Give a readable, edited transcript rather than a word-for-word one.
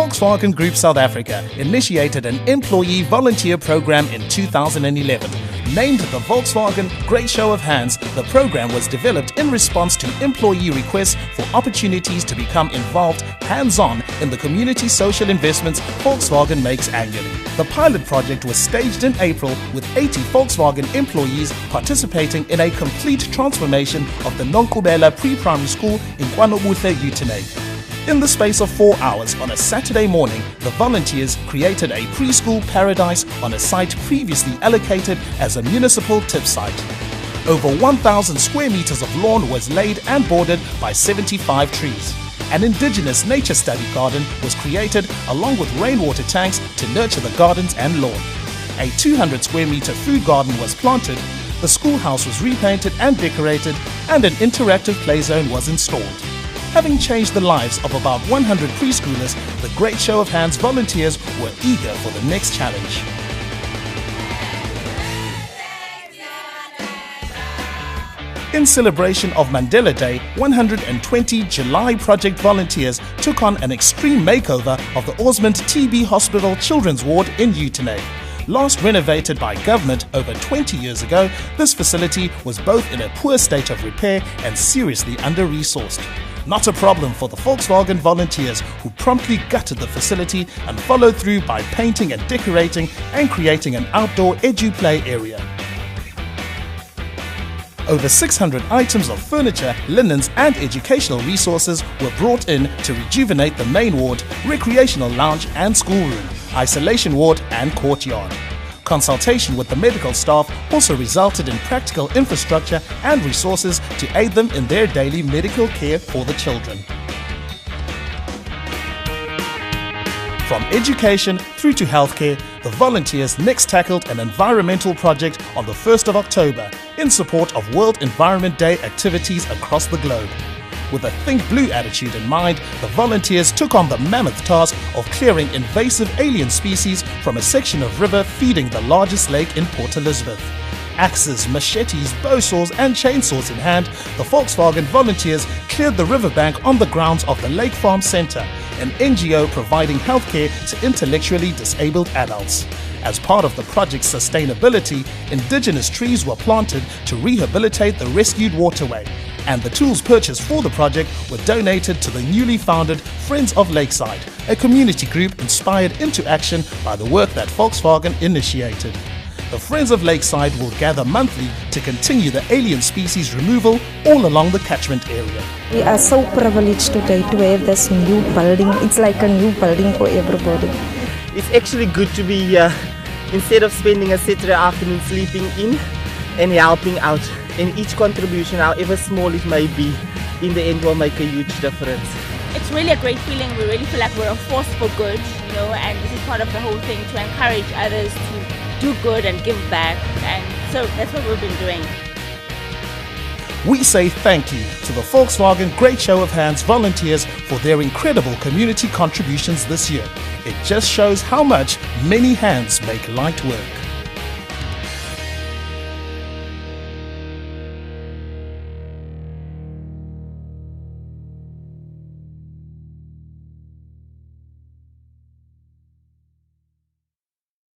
Volkswagen Group South Africa initiated an employee volunteer program in 2011. Named the Volkswagen Great Show of Hands, the program was developed in response to employee requests for opportunities to become involved hands-on in the community social investments Volkswagen makes annually. The pilot project was staged in April with 80 Volkswagen employees participating in a complete transformation of the Nonkubela pre-primary school in KwaNobuhle, Uitenhage. In the space of 4 hours on a Saturday morning, the volunteers created a preschool paradise on a site previously allocated as a municipal tip site. Over 1,000 square meters of lawn was laid and bordered by 75 trees. An indigenous nature study garden was created along with rainwater tanks to nurture the gardens and lawn. A 200 square meter food garden was planted, the schoolhouse was repainted and decorated, and an interactive play zone was installed. Having changed the lives of about 100 preschoolers, the Great Show of Hands volunteers were eager for the next challenge. In celebration of Mandela Day, 120 July Project volunteers took on an extreme makeover of the Osmond TB Hospital Children's Ward in Uitenhage. Last renovated by government over 20 years ago, this facility was both in a poor state of repair and seriously under-resourced. Not a problem for the Volkswagen volunteers, who promptly gutted the facility and followed through by painting and decorating and creating an outdoor edu-play area. Over 600 items of furniture, linens and educational resources were brought in to rejuvenate the main ward, recreational lounge and schoolroom, isolation ward and courtyard. Consultation with the medical staff also resulted in practical infrastructure and resources to aid them in their daily medical care for the children. From education through to healthcare, the volunteers next tackled an environmental project on the 1st of October in support of World Environment Day activities across the globe. With a think blue attitude in mind, the volunteers took on the mammoth task of clearing invasive alien species from a section of river feeding the largest lake in Port Elizabeth. Axes, machetes, bow saws and chainsaws in hand, the Volkswagen volunteers cleared the riverbank on the grounds of the Lake Farm Centre, an NGO providing healthcare to intellectually disabled adults. As part of the project's sustainability, indigenous trees were planted to rehabilitate the rescued waterway, and the tools purchased for the project were donated to the newly founded Friends of Lakeside, a community group inspired into action by the work that Volkswagen initiated. The Friends of Lakeside will gather monthly to continue the alien species removal all along the catchment area. We are so privileged today to have this new building. It's like a new building for everybody. It's actually good to be here instead of spending a Saturday afternoon sleeping in and helping out. And each contribution, however small it may be, in the end will make a huge difference. It's really a great feeling. We really feel like we're a force for good, and this is part of the whole thing, to encourage others to do good and give back, and so that's what we've been doing. We say thank you to the Volkswagen Great Show of Hands volunteers for their incredible community contributions this year. It just shows how much many hands make light work.